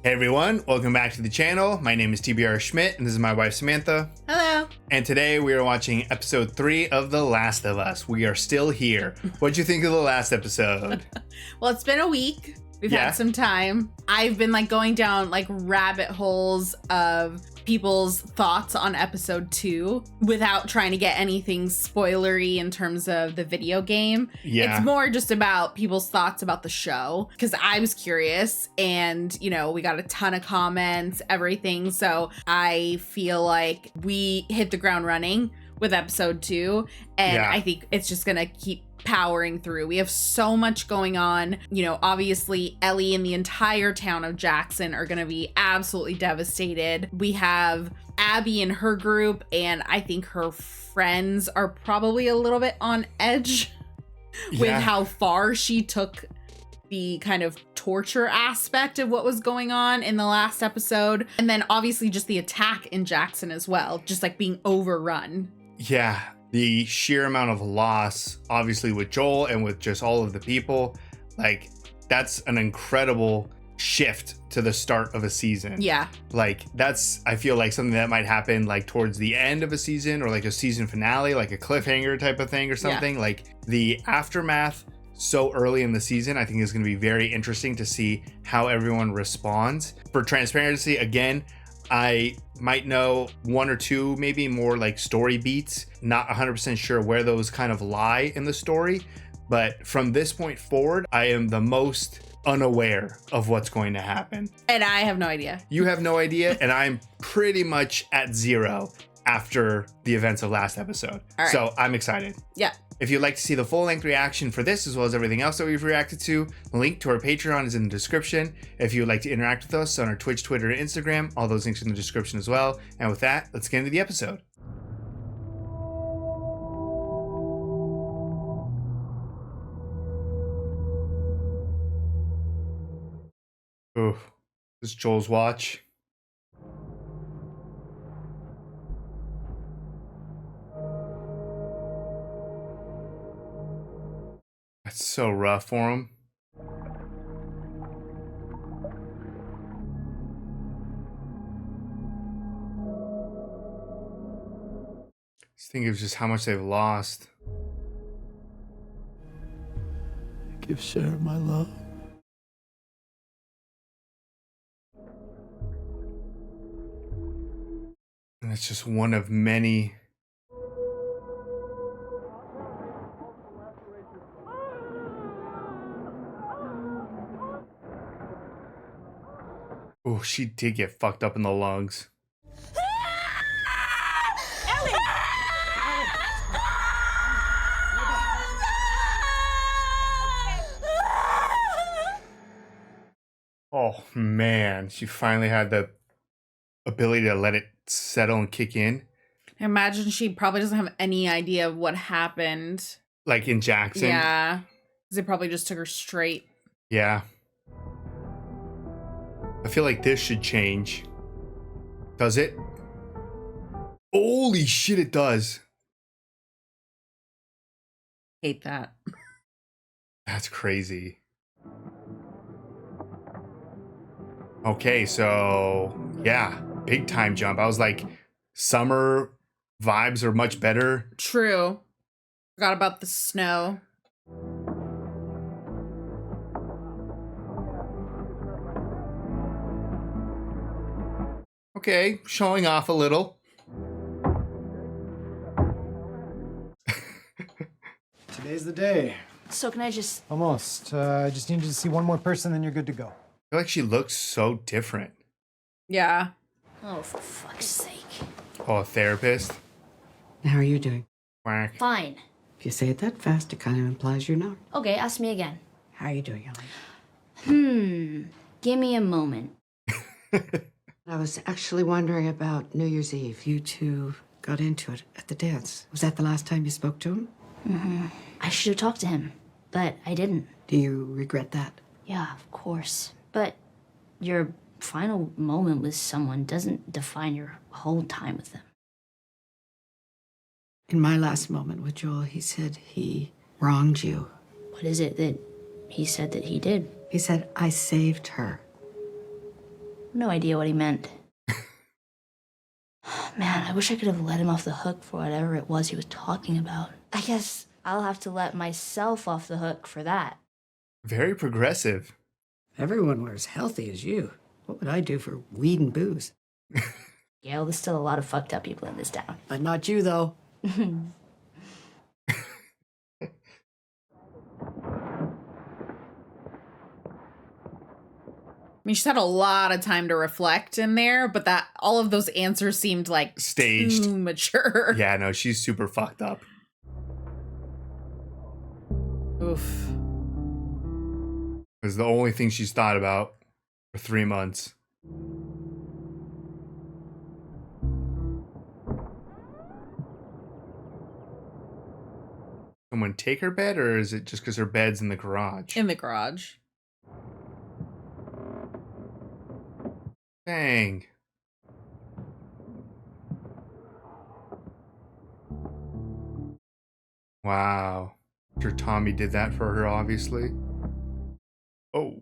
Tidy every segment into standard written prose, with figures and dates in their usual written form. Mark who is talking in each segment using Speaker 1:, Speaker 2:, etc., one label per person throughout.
Speaker 1: Hey everyone, welcome back to the channel. My name is TBR Schmitt and this is my wife Samantha.
Speaker 2: Hello.
Speaker 1: And today we are watching episode 3 of The Last of Us. We are still here. What'd you think of the last episode?
Speaker 2: Well, it's been a week. We've had some time. I've been going down rabbit holes of people's thoughts on episode 2 without trying to get anything spoilery in terms of the video game.
Speaker 1: Yeah.
Speaker 2: It's more just about people's thoughts about the show because I was curious and, we got a ton of comments, everything. So I feel like we hit the ground running with episode 2 and I think it's just going to keep powering through. We have so much going on. Obviously Ellie and the entire town of Jackson are going to be absolutely devastated. We have Abby and her group, and I think her friends are probably a little bit on edge with how far she took the kind of torture aspect of what was going on in the last episode. And then obviously just the attack in Jackson as well, just being overrun.
Speaker 1: Yeah. The sheer amount of loss, obviously with Joel and with just all of the people, that's an incredible shift to the start of a season.
Speaker 2: Yeah.
Speaker 1: That's, I feel like something that might happen towards the end of a season or a season finale, a cliffhanger type of thing or something. Yeah. The aftermath so early in the season, I think is going to be very interesting to see how everyone responds. For transparency, again, I might know one or two, maybe more story beats. Not 100% sure where those kind of lie in the story. But from this point forward, I am the most unaware of what's going to happen.
Speaker 2: And I have no idea.
Speaker 1: You have no idea, and I'm pretty much at zero after the events of last episode.
Speaker 2: All right.
Speaker 1: So I'm excited.
Speaker 2: Yeah.
Speaker 1: If you'd like to see the full-length reaction for this as well as everything else that we've reacted to, the link to our Patreon is in the description. If you would like to interact with us on our Twitch, Twitter, and Instagram, all those links are in the description as well. And with that, let's get into the episode. Ooh, this is Joel's watch. That's so rough for him. Just think of just how much they've lost.
Speaker 3: Give Sharon my love.
Speaker 1: And it's just one of many. Oh, she did get fucked up in the lungs.
Speaker 4: Ellie!
Speaker 1: Oh man, she finally had the ability to let it settle and kick in.
Speaker 2: I imagine she probably doesn't have any idea of what happened.
Speaker 1: In Jackson?
Speaker 2: Yeah. Because they probably just took her straight.
Speaker 1: Yeah. I feel like this should change. Does it? Holy shit, it does.
Speaker 2: Hate that.
Speaker 1: That's crazy. Okay, so yeah, big time jump. I was like, summer vibes are much better.
Speaker 2: True. Forgot about the snow.
Speaker 1: Okay, showing off a little.
Speaker 3: Today's the day.
Speaker 4: So can I just...
Speaker 3: Almost. I just need you to see one more person, then you're good to go.
Speaker 1: I feel like she looks so different.
Speaker 2: Yeah.
Speaker 4: Oh, for fuck's sake.
Speaker 1: Oh, a therapist?
Speaker 5: How are you doing?
Speaker 1: Quack.
Speaker 4: Fine.
Speaker 5: If you say it that fast, it kind of implies you're not.
Speaker 4: Okay, ask me again.
Speaker 5: How are you doing, Ellie?
Speaker 4: Give me a moment.
Speaker 5: I was actually wondering about New Year's Eve. You two got into it at the dance. Was that the last time you spoke to him?
Speaker 4: I should have talked to him, but I didn't.
Speaker 5: Do you regret that?
Speaker 4: Yeah, of course. But your final moment with someone doesn't define your whole time with them.
Speaker 5: In my last moment with Joel, he said he wronged you.
Speaker 4: What is it that he said that he did?
Speaker 5: He said, I saved her.
Speaker 4: No idea what he meant. Man, I wish I could have let him off the hook for whatever it was he was talking about. I guess I'll have to let myself off the hook for that.
Speaker 1: Very progressive.
Speaker 5: Everyone were as healthy as you. What would I do for weed and booze?
Speaker 4: Gail, there's still a lot of fucked up people in this town.
Speaker 5: But not you, though.
Speaker 2: I mean, she's had a lot of time to reflect in there, but that all of those answers seemed like
Speaker 1: Staged.
Speaker 2: too mature.
Speaker 1: Yeah, no, she's super fucked up.
Speaker 2: Oof.
Speaker 1: It was the only thing she's thought about for 3 months. Someone take her bed, or is it just because her bed's in the garage?
Speaker 2: In the garage.
Speaker 1: Dang. Wow. Sure, Tommy did that for her, obviously. Oh.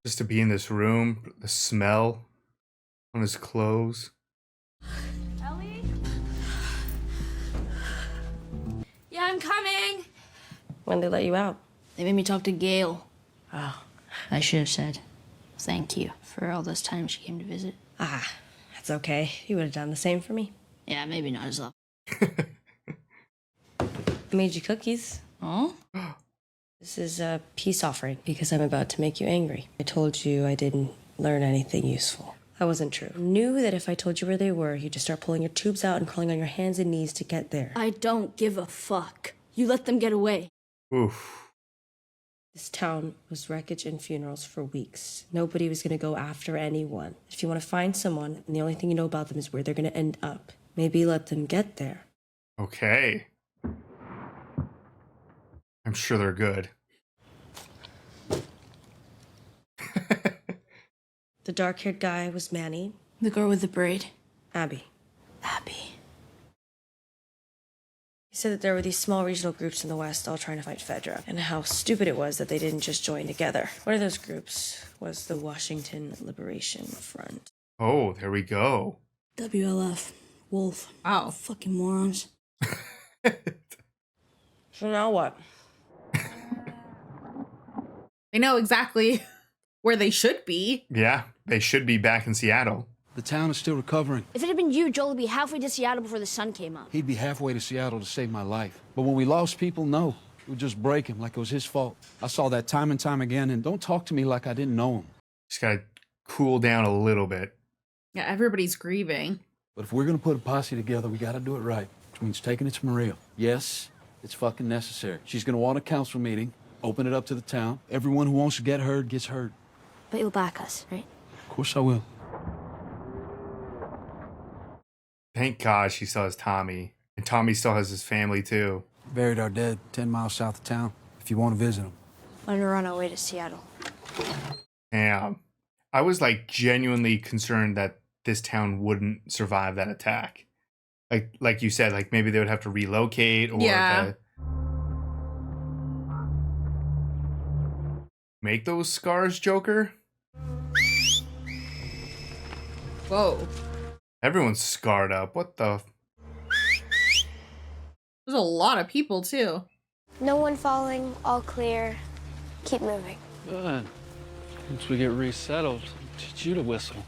Speaker 1: Just to be in this room, the smell on his clothes.
Speaker 6: Ellie? Yeah, I'm coming.
Speaker 7: When they let you out?
Speaker 4: They made me talk to Gail. Oh, I should have said thank you for all those times she came to visit.
Speaker 7: Ah, that's okay. You would have done the same for me.
Speaker 4: Yeah, maybe not as often.
Speaker 7: I made you cookies.
Speaker 4: Oh?
Speaker 7: This is a peace offering because I'm about to make you angry. I told you I didn't learn anything useful. That wasn't true. I knew that if I told you where they were, you'd just start pulling your tubes out and crawling on your hands and knees to get there.
Speaker 6: I don't give a fuck. You let them get away.
Speaker 1: Oof.
Speaker 7: This town was wreckage and funerals for weeks. Nobody was going to go after anyone. If you want to find someone, and the only thing you know about them is where they're going to end up, maybe let them get there.
Speaker 1: Okay. I'm sure they're good.
Speaker 7: The dark-haired guy was Manny.
Speaker 4: The girl with the braid.
Speaker 7: Abby.
Speaker 4: Abby.
Speaker 7: He said that there were these small regional groups in the West all trying to fight Fedra, and how stupid it was that they didn't just join together. One of those groups was the Washington Liberation Front.
Speaker 1: Oh, there we go.
Speaker 4: WLF. Wolf.
Speaker 2: Wow.
Speaker 4: Fucking morons.
Speaker 7: So now what?
Speaker 2: They know exactly where they should be.
Speaker 1: Yeah, they should be back in Seattle.
Speaker 3: The town is still recovering.
Speaker 6: If it had been you, Joel would be halfway to Seattle before the sun came up.
Speaker 3: He'd be halfway to Seattle to save my life. But when we lost people, no. It would just break him like it was his fault. I saw that time and time again, and don't talk to me like I didn't know him.
Speaker 1: Just gotta cool down a little bit.
Speaker 2: Yeah, everybody's grieving.
Speaker 3: But if we're gonna put a posse together, we gotta do it right. Which means taking it to Maria. Yes, it's fucking necessary. She's gonna want a council meeting, open it up to the town. Everyone who wants to get heard gets heard.
Speaker 6: But you'll back us, right?
Speaker 3: Of course I will.
Speaker 1: Thank God she still has Tommy. And Tommy still has his family, too.
Speaker 3: Buried our dead 10 miles south of town, if you want to visit them.
Speaker 6: When we're on our way to Seattle.
Speaker 1: Damn. I was, like, genuinely concerned that this town wouldn't survive that attack. Like you said, like, maybe they would have to relocate or...
Speaker 2: Yeah.
Speaker 1: Make those scars, Joker?
Speaker 2: Whoa.
Speaker 1: Everyone's scarred up. What the...
Speaker 2: There's a lot of people, too.
Speaker 8: No one falling, all clear. Keep moving.
Speaker 9: Good. Once we get resettled, teach you to whistle.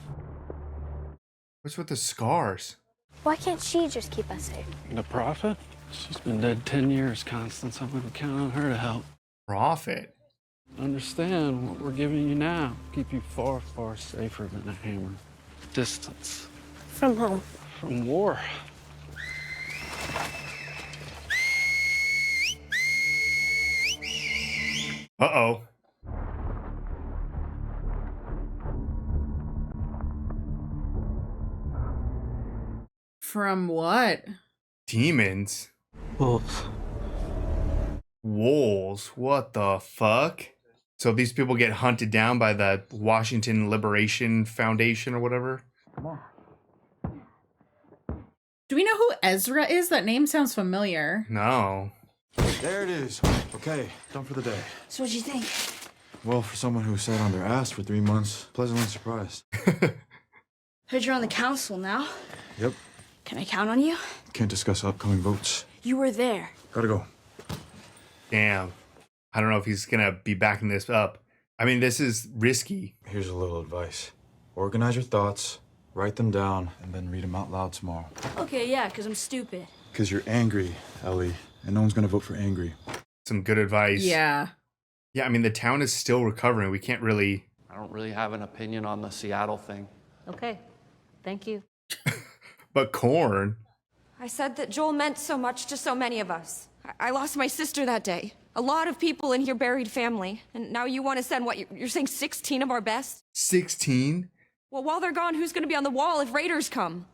Speaker 1: What's with the scars?
Speaker 8: Why can't she just keep us safe?
Speaker 9: The prophet? She's been dead 10 years, Constance. I wouldn't count on her to help.
Speaker 1: Prophet.
Speaker 9: Understand what we're giving you now. Keep you far, far safer than a hammer. Distance.
Speaker 8: From home.
Speaker 9: From war.
Speaker 1: Uh-oh.
Speaker 2: From what?
Speaker 1: Demons?
Speaker 9: Wolves.
Speaker 1: Wolves? What the fuck? So these people get hunted down by the Washington Liberation Foundation or whatever?
Speaker 2: Do we know who Ezra is? That name sounds familiar.
Speaker 1: No.
Speaker 10: There it is. Okay, done for the day.
Speaker 6: So what'd you think?
Speaker 10: Well, for someone who sat on their ass for 3 months, pleasantly surprised.
Speaker 6: Heard you're on the council now.
Speaker 10: Yep.
Speaker 6: Can I count on you?
Speaker 10: Can't discuss upcoming votes.
Speaker 6: You were there.
Speaker 10: Gotta go.
Speaker 1: Damn. I don't know if he's gonna be backing this up. I mean, this is risky.
Speaker 10: Here's a little advice. Organize your thoughts, write them down, and then read them out loud tomorrow.
Speaker 6: Okay, yeah, because I'm stupid.
Speaker 10: Because you're angry, Ellie, and no one's gonna vote for angry.
Speaker 1: Some good advice.
Speaker 2: Yeah.
Speaker 1: Yeah, I mean, the town is still recovering. We can't really...
Speaker 9: I don't really have an opinion on the Seattle thing.
Speaker 11: Okay, thank you.
Speaker 1: But corn...
Speaker 12: I said that Joel meant so much to so many of us. I lost my sister that day. A lot of people in here buried family. And now you want to send what? You're saying 16 of our best?
Speaker 1: 16?
Speaker 12: Well, while they're gone, who's going to be on the wall if raiders come?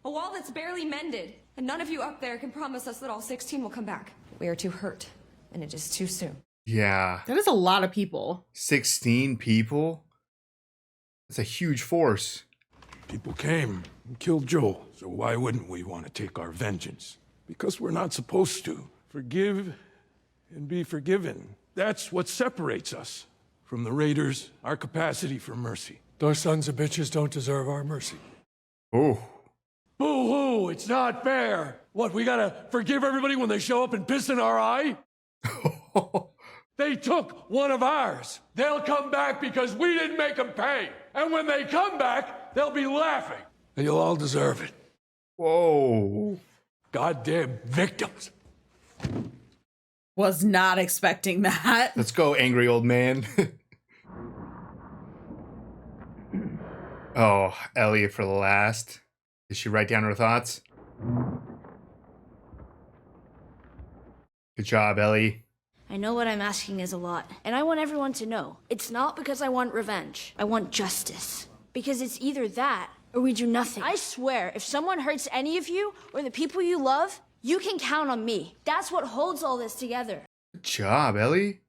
Speaker 12: A wall that's barely mended. And none of you up there can promise us that all 16 will come back. We are too hurt. And it is too soon.
Speaker 1: Yeah.
Speaker 2: That is a lot of people.
Speaker 1: 16 people? That's a huge force.
Speaker 13: People came and killed Joel, so why wouldn't we want to take our vengeance? Because we're not supposed to. Forgive and be forgiven. That's what separates us from the raiders, our capacity for mercy.
Speaker 14: Those sons of bitches don't deserve our mercy.
Speaker 1: Oh.
Speaker 13: Boo-hoo, it's not fair. What, we gotta forgive everybody when they show up and piss in our eye? They took one of ours. They'll come back because we didn't make them pay. And when they come back, they'll be laughing.
Speaker 14: And you'll all deserve it.
Speaker 1: Whoa.
Speaker 13: Goddamn victims.
Speaker 2: Was not expecting that.
Speaker 1: Let's go, angry old man. Oh, Ellie for the last. Did she write down her thoughts? Good job, Ellie.
Speaker 6: I know what I'm asking is a lot, and I want everyone to know. It's not because I want revenge. I want justice. Because it's either that, or we do nothing. I swear, if someone hurts any of you, or the people you love, you can count on me. That's what holds all this together.
Speaker 1: Good job, Ellie.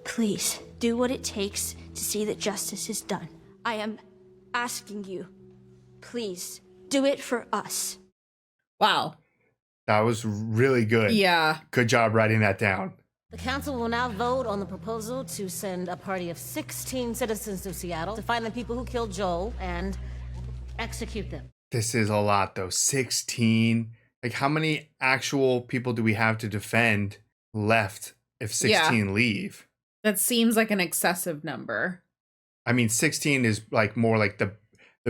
Speaker 6: Please, do what it takes to see that justice is done. I am asking you. Please, do it for us.
Speaker 2: Wow.
Speaker 1: That was really good.
Speaker 2: Yeah.
Speaker 1: Good job writing that down.
Speaker 11: The council will now vote on the proposal to send a party of 16 citizens to Seattle to find the people who killed Joel and execute them.
Speaker 1: This is a lot, though. 16. Like, how many actual people do we have to defend left if 16 leave?
Speaker 2: That seems like an excessive number.
Speaker 1: I mean, 16 is like more like the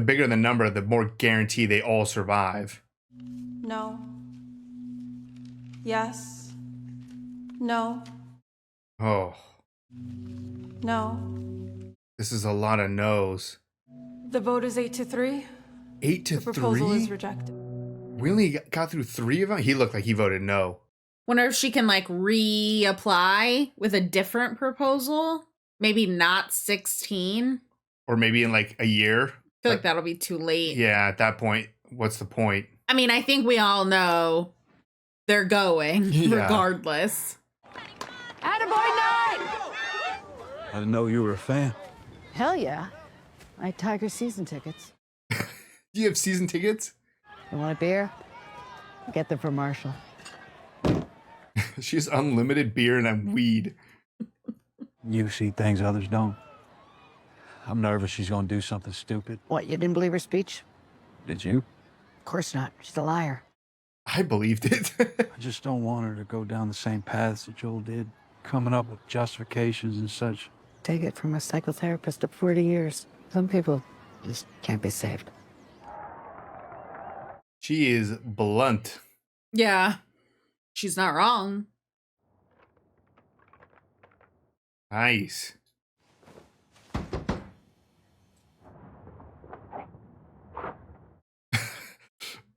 Speaker 1: bigger the number, the more guarantee they all survive.
Speaker 12: No. Yes. No.
Speaker 1: Oh,
Speaker 12: No.
Speaker 1: this is a lot of no's.
Speaker 12: The vote is 8-3.
Speaker 1: 8 to
Speaker 12: The proposal
Speaker 1: 3?
Speaker 12: is rejected.
Speaker 1: We only got through 3 of them? He looked like he voted no.
Speaker 2: Wonder if she can like reapply with a different proposal. Maybe not 16.
Speaker 1: Or maybe in like a year.
Speaker 2: I feel like that'll be too late.
Speaker 1: Yeah, at that point, what's the point?
Speaker 2: I mean, I think we all know they're going
Speaker 1: Yeah.
Speaker 2: regardless.
Speaker 12: Attaboy 9!
Speaker 3: I didn't know you were a fan.
Speaker 15: Hell yeah. I had Tiger season tickets.
Speaker 1: Do you have season tickets?
Speaker 15: You want a beer? Get them for Marshall.
Speaker 1: She has unlimited beer and I'm weed.
Speaker 3: You see things others don't. I'm nervous she's gonna do something stupid.
Speaker 15: What, you didn't believe her speech?
Speaker 3: Did you?
Speaker 15: Of course not. She's a liar.
Speaker 1: I believed it.
Speaker 3: I just don't want her to go down the same paths that Joel did, coming up with justifications and such.
Speaker 15: Take it from a psychotherapist of 40 years. Some people just can't be saved.
Speaker 1: She is blunt.
Speaker 2: Yeah. She's not wrong.
Speaker 1: Nice.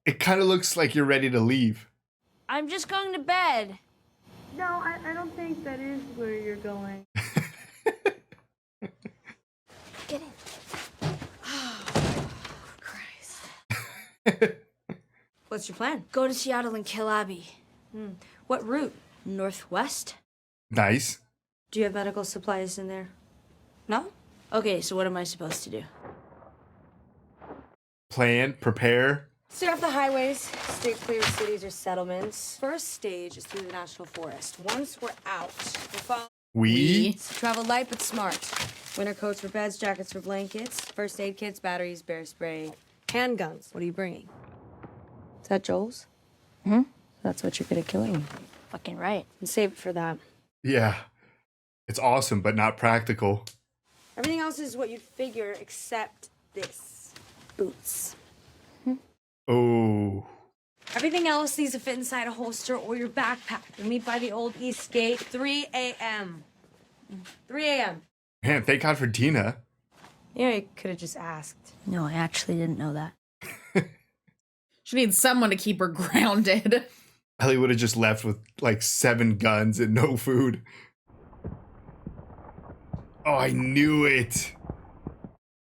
Speaker 1: It kind of looks like you're ready to leave.
Speaker 6: I'm just going to bed.
Speaker 16: No, I don't think that is where you're going.
Speaker 6: Get in.
Speaker 12: What's your plan?
Speaker 6: Go to Seattle and kill Abby.
Speaker 12: What route?
Speaker 6: Northwest?
Speaker 1: Nice.
Speaker 12: Do you have medical supplies in there? No?
Speaker 6: Okay, so what am I supposed to do?
Speaker 1: Plan, prepare.
Speaker 17: Stay off the highways, stay clear of cities or settlements. First stage is through the national forest. Once we're out, we'll follow.
Speaker 1: We?
Speaker 17: Travel light but smart. Winter coats for beds, jackets for blankets, first aid kits, batteries, bear spray, handguns. What are you bringing? Is that Joel's?
Speaker 6: Hmm?
Speaker 17: That's what you're good at killing.
Speaker 6: Fucking right.
Speaker 17: And save it for that.
Speaker 1: Yeah. It's awesome, but not practical.
Speaker 17: Everything else is what you'd figure except this. Boots.
Speaker 1: Oh.
Speaker 17: Everything else needs to fit inside a holster or your backpack. We meet by the old East Gate, 3 a.m. 3 a.m.
Speaker 1: Man, thank God for Dina.
Speaker 17: Yeah, you could have just asked.
Speaker 6: No, I actually didn't know that.
Speaker 2: She needs someone to keep her grounded.
Speaker 1: Ellie would have just left with like 7 guns and no food. Oh, I knew it.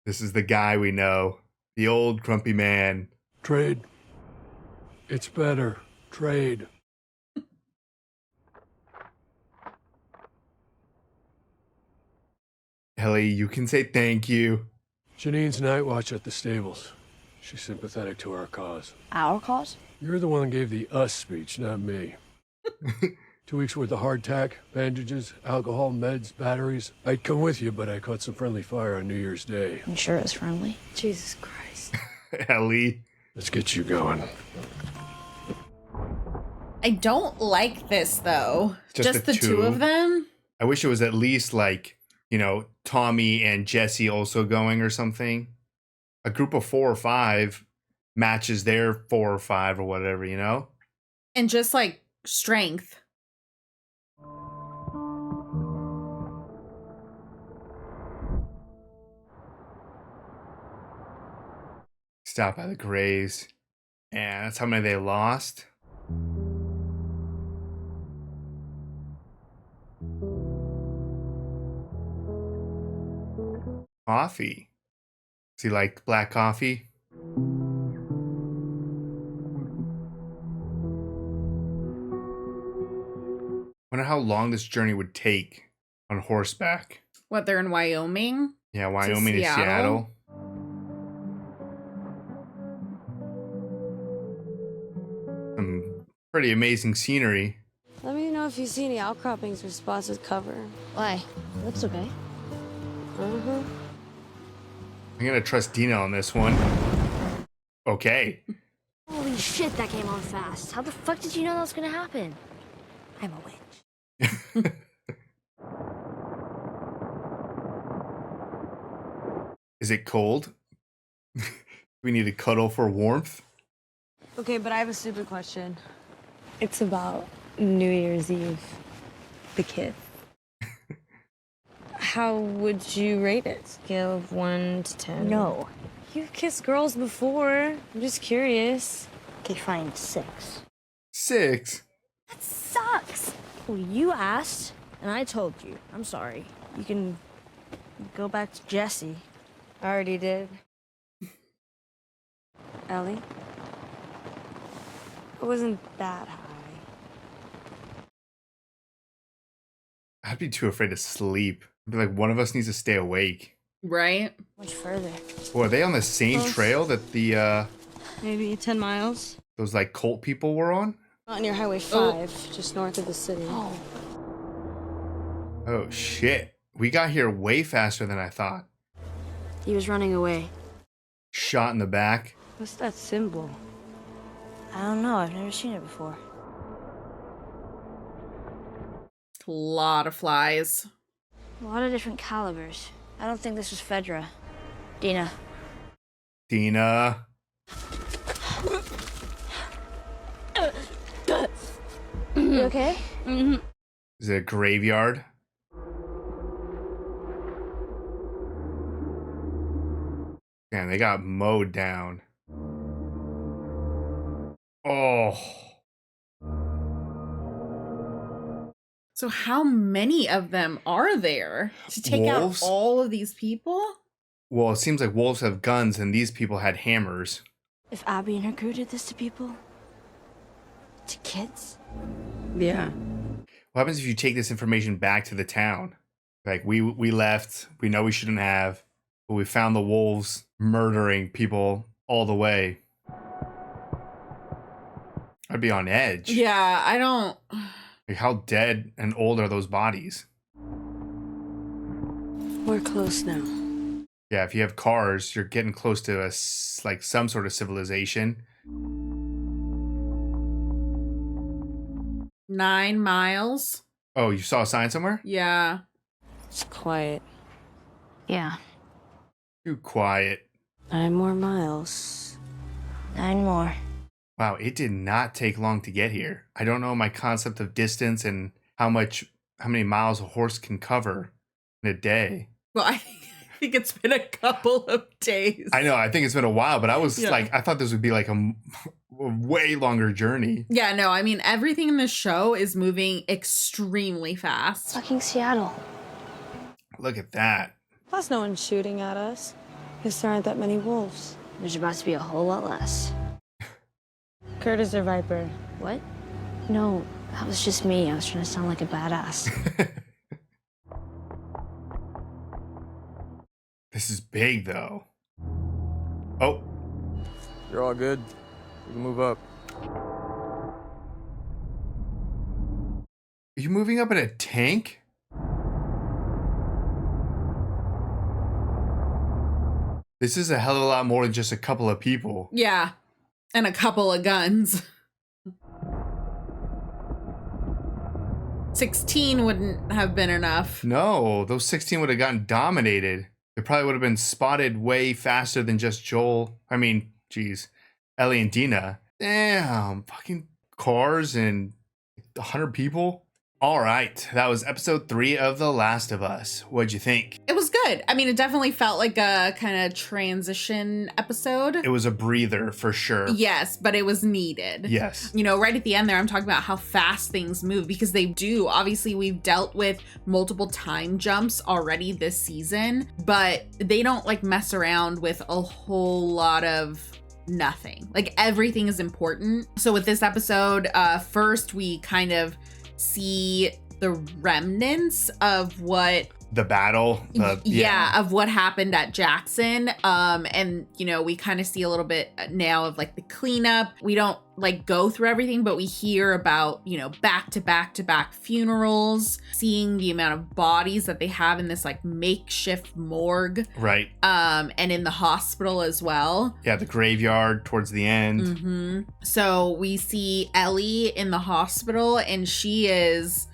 Speaker 1: This is the guy we know. The old grumpy man.
Speaker 14: Trade. It's better. Trade.
Speaker 1: Ellie, you can say thank you.
Speaker 14: Janine's night watch at the stables. She's sympathetic to our cause.
Speaker 6: Our cause?
Speaker 14: You're the one that gave the us speech, not me. 2 weeks worth of hardtack, bandages, alcohol, meds, batteries. I'd come with you, but I caught some friendly fire on New Year's Day.
Speaker 6: You sure it's friendly?
Speaker 17: Jesus Christ.
Speaker 1: Ellie.
Speaker 14: Let's get you going.
Speaker 2: I don't like this though.
Speaker 1: Just
Speaker 2: the two of them.
Speaker 1: I wish it was at least like, you know, Tommy and Jesse also going or something. A group of 4 or 5 matches their 4 or 5 or whatever, you know?
Speaker 2: And just like strength.
Speaker 1: Stop by the graves. And that's how many they lost. Coffee. Does he like black coffee? Wonder how long this journey would take on horseback.
Speaker 2: What, they're in Wyoming?
Speaker 1: Yeah, Wyoming to Seattle. Some pretty amazing scenery.
Speaker 17: Let me know if you see any outcroppings or spots with cover.
Speaker 6: Why? Looks okay.
Speaker 17: Uh-huh.
Speaker 1: I'm gonna trust Dina on this one. Okay.
Speaker 6: Holy shit, that came on fast. How the fuck did you know that was gonna happen? I'm a witch.
Speaker 1: Is it cold? We need to cuddle for warmth?
Speaker 17: Okay, but I have a stupid question. It's about New Year's Eve. The kid. How would you rate it? Scale of 1 to 10?
Speaker 6: No.
Speaker 17: You've kissed girls before. I'm just curious.
Speaker 6: Okay, fine, 6.
Speaker 1: 6?
Speaker 6: That sucks. Well, you asked, and I told you. I'm sorry.
Speaker 17: You can go back to Jesse. I already did. Ellie? It wasn't that high.
Speaker 1: I'd be too afraid to sleep. I'd be like, one of us needs to stay awake.
Speaker 2: Right?
Speaker 6: Much further.
Speaker 1: Boy, are they on the same
Speaker 17: Close.
Speaker 1: trail that the,
Speaker 17: Maybe 10 miles.
Speaker 1: those like cult people were on?
Speaker 17: Not near Highway 5, just north of the city.
Speaker 1: Oh shit. We got here way faster than I thought.
Speaker 6: He was running away.
Speaker 1: Shot in the back.
Speaker 17: What's that symbol?
Speaker 6: I don't know. I've never seen it before.
Speaker 2: A lot of flies.
Speaker 6: A lot of different calibers. I don't think this was Fedra. Dina.
Speaker 1: Dina.
Speaker 6: You okay?
Speaker 17: Mm-hmm.
Speaker 1: Is it a graveyard? Man, they got mowed down. Oh.
Speaker 2: So how many of them are there to take
Speaker 1: Wolves?
Speaker 2: out all of these people?
Speaker 1: Well, it seems like wolves have guns and these people had hammers.
Speaker 6: If Abby and her crew did this to people? To kids?
Speaker 17: Yeah.
Speaker 1: What happens if you take this information back to the town? Like, we left, we know we shouldn't have, but we found the wolves murdering people all the way. I'd be on edge.
Speaker 2: Yeah, I don't.
Speaker 1: Like, how dead and old are those bodies?
Speaker 17: We're close now.
Speaker 1: Yeah, if you have cars, you're getting close to like some sort of civilization.
Speaker 2: 9 miles.
Speaker 1: Oh, you saw a sign somewhere?
Speaker 2: Yeah.
Speaker 17: It's quiet.
Speaker 4: Yeah.
Speaker 1: Too quiet.
Speaker 17: 9 more miles.
Speaker 4: 9 more.
Speaker 1: Wow, it did not take long to get here. I don't know my concept of distance and how many miles a horse can cover in a day.
Speaker 2: Well, I think it's been a couple of days.
Speaker 1: I know, I think it's been a while, but I was
Speaker 2: Yeah.
Speaker 1: like, I thought this would be like a way longer journey.
Speaker 2: Yeah, no, I mean, everything in the show is moving extremely fast.
Speaker 8: Fucking Seattle.
Speaker 1: Look at that.
Speaker 17: Plus, no one's shooting at us. Because there aren't that many wolves.
Speaker 4: There's about to be a whole lot less.
Speaker 17: Curtis or Viper?
Speaker 4: What? No, that was just me. I was trying to sound like a badass.
Speaker 1: This is big, though. Oh.
Speaker 10: You're all good. We can move up.
Speaker 1: Are you moving up in a tank? This is a hell of a lot more than just a couple of people.
Speaker 2: Yeah, and a couple of guns. 16 wouldn't have been enough.
Speaker 1: No, those 16 would have gotten dominated. They probably would have been spotted way faster than just Joel. I mean, geez, Ellie and Dina. Damn, fucking cars and 100 people. All right, that was episode 3 of The Last of Us. What'd you think?
Speaker 2: It was good. I mean, it definitely felt like a kind of transition episode.
Speaker 1: It was a breather for sure.
Speaker 2: Yes, but it was needed.
Speaker 1: Yes.
Speaker 2: You know, right at the end there, I'm talking about how fast things move because they do. Obviously, we've dealt with multiple time jumps already this season, but they don't like mess around with a whole lot of nothing. Like everything is important. So with this episode, first we kind of see the remnants of what
Speaker 1: the battle.
Speaker 2: Of what happened at Jackson. And you know, we kind of see a little bit now of like the cleanup. We don't like go through everything, but we hear about, you know, back to back funerals, seeing the amount of bodies that they have in this like makeshift morgue.
Speaker 1: Right.
Speaker 2: And in the hospital as well.
Speaker 1: Yeah, the graveyard towards the end.
Speaker 2: Mm-hmm. So we see Ellie in the hospital and she is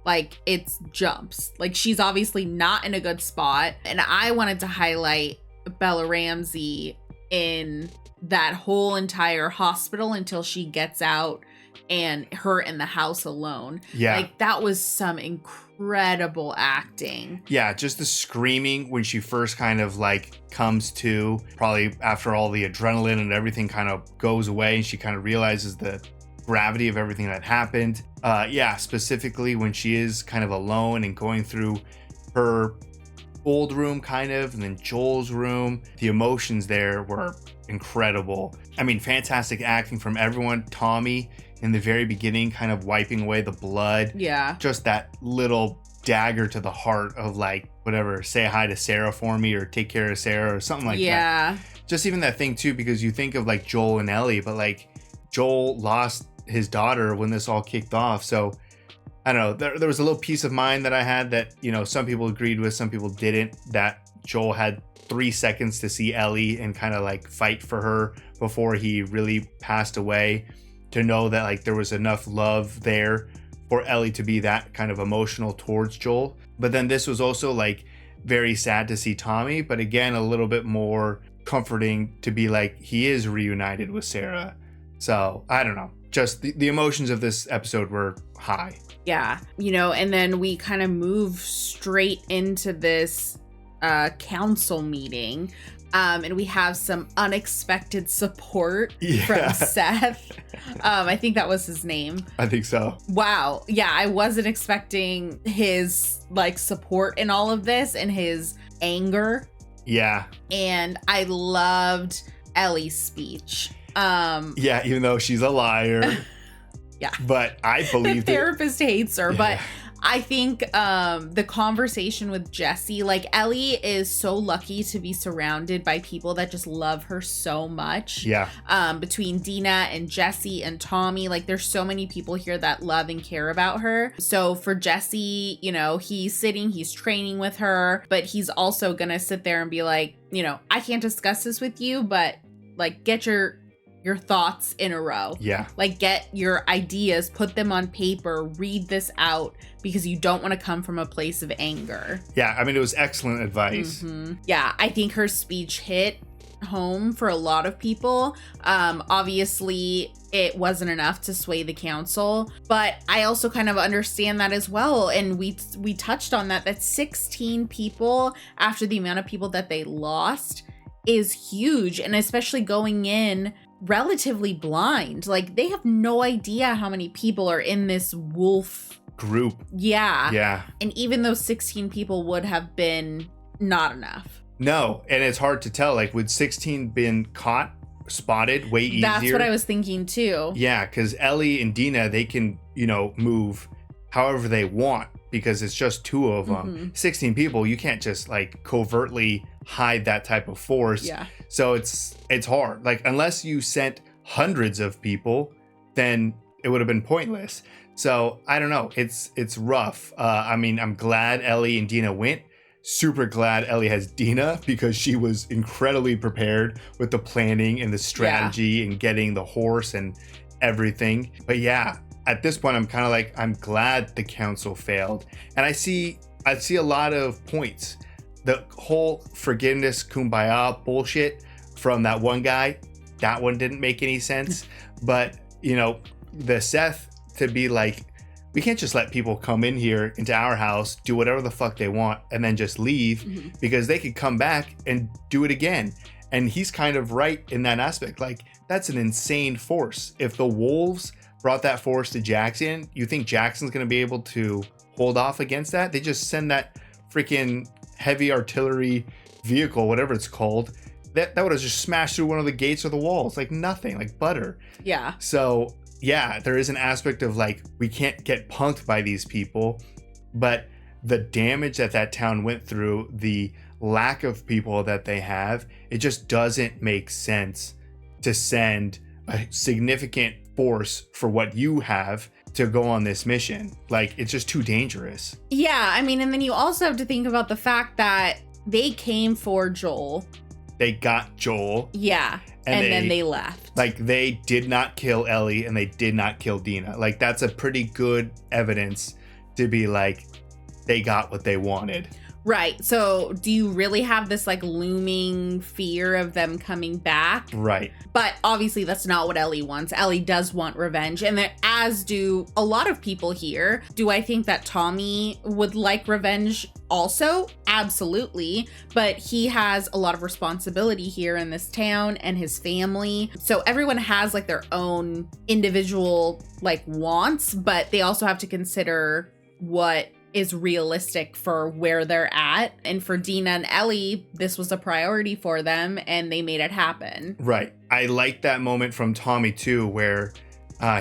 Speaker 2: like, it's jumps. Like she's obviously not in a good spot. And I wanted to highlight Bella Ramsey in that whole entire hospital until she gets out and her in the house alone.
Speaker 1: Yeah.
Speaker 2: Like that was some incredible acting.
Speaker 1: Yeah, just the screaming when she first kind of like comes to, probably after all the adrenaline and everything kind of goes away and she kind of realizes the gravity of everything that happened. Yeah, specifically when she is kind of alone and going through her old room kind of, and then Joel's room. The emotions there were incredible. I mean, fantastic acting from everyone. Tommy in the very beginning kind of wiping away the blood.
Speaker 2: Yeah.
Speaker 1: Just that little dagger to the heart of like, whatever, say hi to Sarah for me or take care of Sarah or something like that.
Speaker 2: Yeah.
Speaker 1: Just even that thing too, because you think of like Joel and Ellie, but like Joel lost his daughter when this all kicked off. So I don't know, there was a little peace of mind that I had that, you know, some people agreed with, some people didn't, that Joel had 3 seconds to see Ellie and kind of like fight for her before he really passed away, to know that like there was enough love there for Ellie to be that kind of emotional towards Joel. But then this was also like very sad to see Tommy, but again, a little bit more comforting to be like, he is reunited with Sarah. So I don't know, just the emotions of this episode were high.
Speaker 2: Yeah, you know, and then we kind of move straight into this council meeting. And we have some unexpected support from Seth. I think that was his name.
Speaker 1: I think so.
Speaker 2: Wow. Yeah, I wasn't expecting his like support in all of this and his anger.
Speaker 1: Yeah.
Speaker 2: And I loved Ellie's speech.
Speaker 1: Yeah, even though she's a liar.
Speaker 2: Yeah.
Speaker 1: But I believe
Speaker 2: the therapist hates her, but I think the conversation with Jesse, like Ellie is so lucky to be surrounded by people that just love her so much.
Speaker 1: Yeah.
Speaker 2: Between Dina and Jesse and Tommy, like there's so many people here that love and care about her. So for Jesse, you know, he's training with her, but he's also gonna sit there and be like, you know, I can't discuss this with you, but like get your thoughts in a row.
Speaker 1: Yeah.
Speaker 2: Like get your ideas, put them on paper, read this out, because you don't want to come from a place of anger.
Speaker 1: Yeah, I mean, it was excellent advice.
Speaker 2: Mm-hmm. Yeah, I think her speech hit home for a lot of people. Obviously, it wasn't enough to sway the council, but I also kind of understand that as well. And we touched on that 16 people after the amount of people that they lost is huge, and especially going in relatively blind. Like they have no idea how many people are in this wolf
Speaker 1: group.
Speaker 2: Yeah. And even those 16 people would have been not enough.
Speaker 1: No, and it's hard to tell. Like, would 16 been caught, spotted way easier?
Speaker 2: That's what I was thinking too.
Speaker 1: Yeah, because Ellie and Dina, they can, you know, move however they want because it's just two of them. 16 people, you can't just like covertly hide that type of force.
Speaker 2: Yeah.
Speaker 1: So it's hard. Like, unless you sent hundreds of people, then it would have been pointless. So I don't know. It's rough. I mean, I'm glad Ellie and Dina went. Super glad Ellie has Dina because she was incredibly prepared with the planning and the strategy and getting the horse and everything. But yeah, at this point, I'm kind of like, I'm glad the council failed. And I see a lot of points. The whole forgiveness, kumbaya bullshit from that one guy, that one didn't make any sense. But, you know, the Seth to be like, we can't just let people come in here into our house, do whatever the fuck they want, and then just leave because they could come back and do it again. And he's kind of right in that aspect. Like, that's an insane force. If the wolves brought that force to Jackson, you think Jackson's going to be able to hold off against that? They just send that freaking heavy artillery vehicle, whatever it's called, that would have just smashed through one of the gates or the walls like nothing, like butter.
Speaker 2: Yeah.
Speaker 1: So yeah, there is an aspect of like, we can't get punked by these people, but the damage that town went through, the lack of people that they have, it just doesn't make sense to send a significant force for what you have to go on this mission. Like, it's just too dangerous.
Speaker 2: Yeah, I mean, and then you also have to think about the fact that they came for Joel.
Speaker 1: They got Joel.
Speaker 2: Yeah. And then they left.
Speaker 1: Like, they did not kill Ellie and they did not kill Dina. Like, that's a pretty good evidence to be like, they got what they wanted.
Speaker 2: Right. So do you really have this like looming fear of them coming back?
Speaker 1: Right.
Speaker 2: But obviously that's not what Ellie wants. Ellie does want revenge, and as do a lot of people here. Do I think that Tommy would like revenge also? Absolutely. But he has a lot of responsibility here in this town and his family. So everyone has like their own individual like wants, but they also have to consider what is realistic for where they're at. And for Dina and Ellie, this was a priority for them and they made it happen.
Speaker 1: Right. I like that moment from Tommy too, where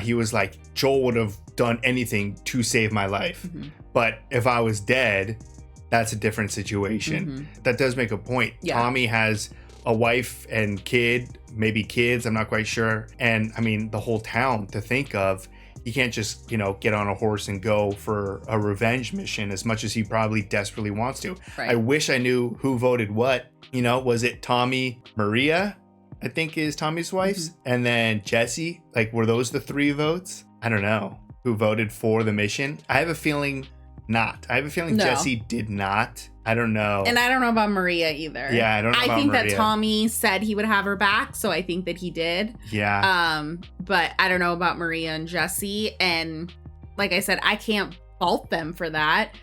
Speaker 1: he was like, Joel would have done anything to save my life. But if I was dead, that's a different situation. That does make a point. Yeah. Tommy has a wife and kid, maybe kids, I'm not quite sure. And I mean, the whole town to think of. He can't just, you know, get on a horse and go for a revenge mission as much as he probably desperately wants to. Right. I wish I knew who voted what. You know, was it Tommy, Maria, I think is Tommy's wife's, and then Jesse? Like, were those the 3 votes? I don't know who voted for the mission. I have a feeling not. I have a feeling Jesse did not. I don't know.
Speaker 2: And I don't know about Maria either.
Speaker 1: Yeah, I don't know about Maria.
Speaker 2: I think that Tommy said he would have her back, so I think that he did.
Speaker 1: Yeah.
Speaker 2: But I don't know about Maria and Jesse. And like I said, I can't fault them for that.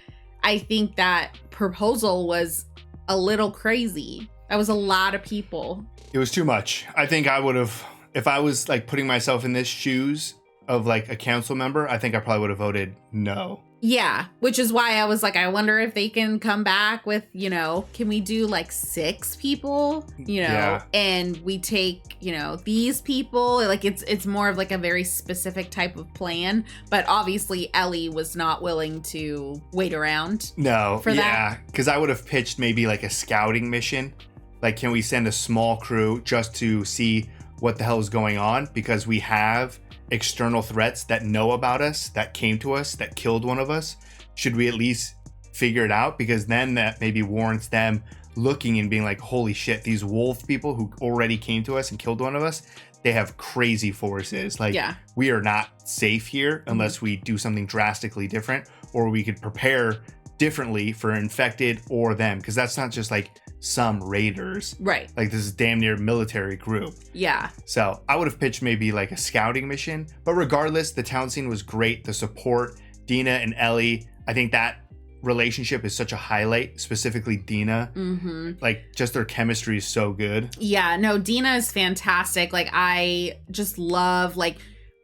Speaker 2: I think that proposal was a little crazy. That was a lot of people.
Speaker 1: It was too much. I think I would have, if I was like putting myself in this shoes of like a council member, I think I probably would have voted no.
Speaker 2: Yeah, which is why I was like, I wonder if they can come back with, can we do like 6 people, and we take, these people, like it's more of like a very specific type of plan. But obviously Ellie was not willing to wait around.
Speaker 1: No,
Speaker 2: for that.
Speaker 1: Because I would have pitched maybe like a scouting mission. Like, can we send a small crew just to see what the hell is going on? Because we have external threats that know about us, that came to us, that killed one of us. Should we at least figure it out? Because then that maybe warrants them looking and being like, holy shit, these wolf people who already came to us and killed one of us, they have crazy forces. Like, we are not safe here unless we do something drastically different, or we could prepare differently for infected or them. Because that's not just like some raiders.
Speaker 2: Right.
Speaker 1: Like, this is damn near military group.
Speaker 2: Yeah.
Speaker 1: So I would have pitched maybe like a scouting mission. But regardless, the town scene was great. The support, Dina and Ellie, I think that relationship is such a highlight, specifically Dina. Like, just their chemistry is so good.
Speaker 2: Yeah, no, Dina is fantastic. Like, I just love like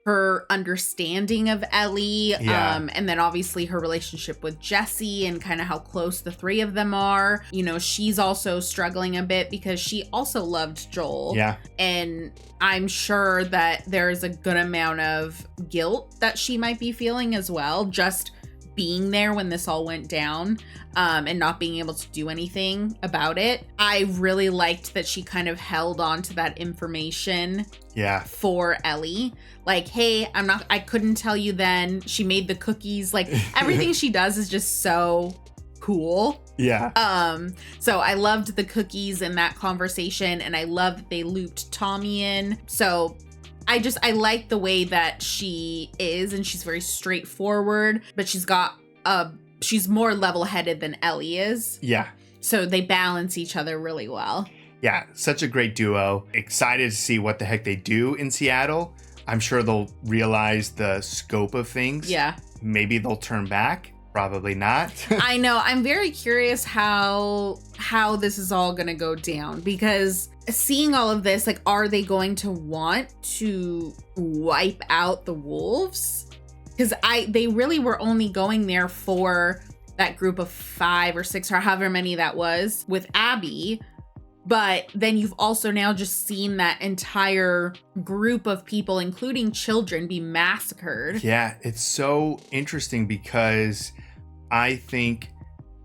Speaker 2: her understanding of Ellie, and then obviously her relationship with Jesse and kind of how close the 3 of them are. She's also struggling a bit because she also loved Joel.
Speaker 1: Yeah.
Speaker 2: And I'm sure that there's a good amount of guilt that she might be feeling as well, just being there when this all went down, and not being able to do anything about it. I really liked that she kind of held on to that information for Ellie. Like, hey, I couldn't tell you then. She made the cookies. Like, everything she does is just so cool.
Speaker 1: Yeah.
Speaker 2: So I loved the cookies in that conversation, and I love that they looped Tommy in. So I like the way that she is, and she's very straightforward, but she's more level-headed than Ellie is.
Speaker 1: Yeah.
Speaker 2: So they balance each other really well.
Speaker 1: Yeah, such a great duo. Excited to see what the heck they do in Seattle. I'm sure they'll realize the scope of things.
Speaker 2: Yeah.
Speaker 1: Maybe they'll turn back. Probably not.
Speaker 2: I know. I'm very curious how this is all going to go down, because seeing all of this, like, are they going to want to wipe out the wolves? Because they really were only going there for that group of 5 or 6 or however many that was with Abby. But then you've also now just seen that entire group of people, including children, be massacred.
Speaker 1: Yeah, it's so interesting because I think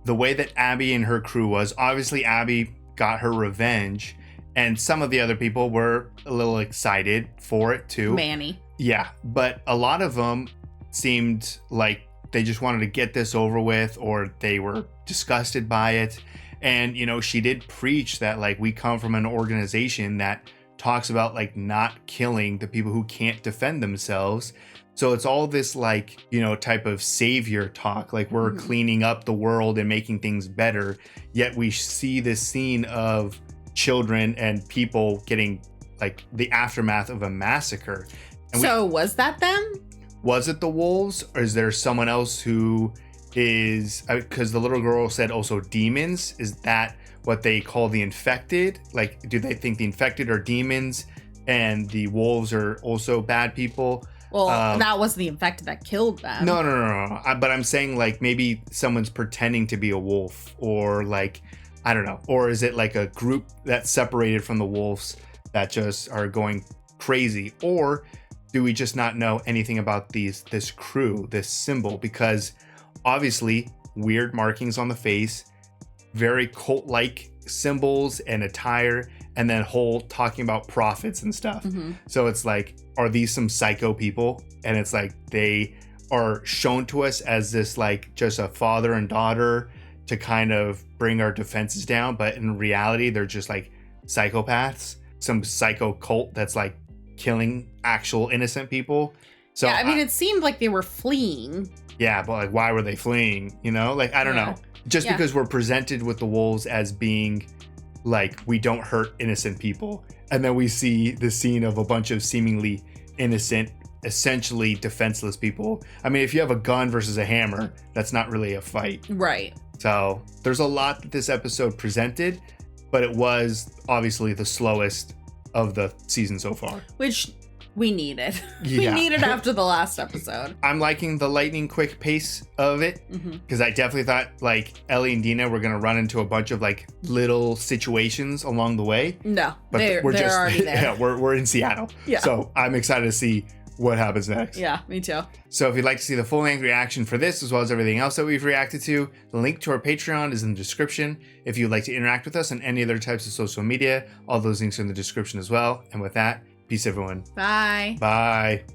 Speaker 1: the way that Abby and her crew was, obviously Abby got her revenge, and some of the other people were a little excited for it too.
Speaker 2: Manny.
Speaker 1: Yeah, but a lot of them seemed like they just wanted to get this over with, or they were disgusted by it. And, she did preach that, like, we come from an organization that talks about, like, not killing the people who can't defend themselves. So it's all this, like, type of savior talk, like we're cleaning up the world and making things better. Yet we see this scene of children and people getting, like, the aftermath of a massacre. And
Speaker 2: so was that them?
Speaker 1: Was it the wolves, or is there someone else who is, because the little girl said also demons? Is that what they call the infected? Like, do they think the infected are demons and the wolves are also bad people?
Speaker 2: Well, that was the infected that killed them.
Speaker 1: No. But I'm saying, like, maybe someone's pretending to be a wolf, or like, I don't know. Or is it like a group that's separated from the wolves that just are going crazy? Or do we just not know anything about this crew, this symbol? Because obviously weird markings on the face, very cult-like symbols and attire, and then whole talking about prophets and stuff. So it's like, are these some psycho people? And it's like they are shown to us as this, like, just a father and daughter to kind of bring our defenses down, but in reality they're just like psychopaths, some psycho cult that's like killing actual innocent people. So
Speaker 2: yeah, I mean, it seemed like they were fleeing.
Speaker 1: Yeah, but like, why were they fleeing? Like, I don't know. Just because we're presented with the wolves as being like, we don't hurt innocent people, and then we see the scene of a bunch of seemingly innocent, essentially defenseless people. I mean, if you have a gun versus a hammer, that's not really a fight.
Speaker 2: Right.
Speaker 1: So there's a lot that this episode presented, but it was obviously the slowest of the season so far.
Speaker 2: Which we need it.
Speaker 1: Yeah.
Speaker 2: We need it after the last episode.
Speaker 1: I'm liking the lightning quick pace of it because I definitely thought like Ellie and Dina were gonna run into a bunch of like little situations along the way.
Speaker 2: No,
Speaker 1: but
Speaker 2: they're already there.
Speaker 1: Yeah, we're in Seattle.
Speaker 2: Yeah.
Speaker 1: So I'm excited to see what happens next.
Speaker 2: Yeah, me too.
Speaker 1: So if you'd like to see the full length reaction for this as well as everything else that we've reacted to, the link to our Patreon is in the description. If you'd like to interact with us on any other types of social media, all those links are in the description as well. And with that, peace everyone.
Speaker 2: Bye.
Speaker 1: Bye.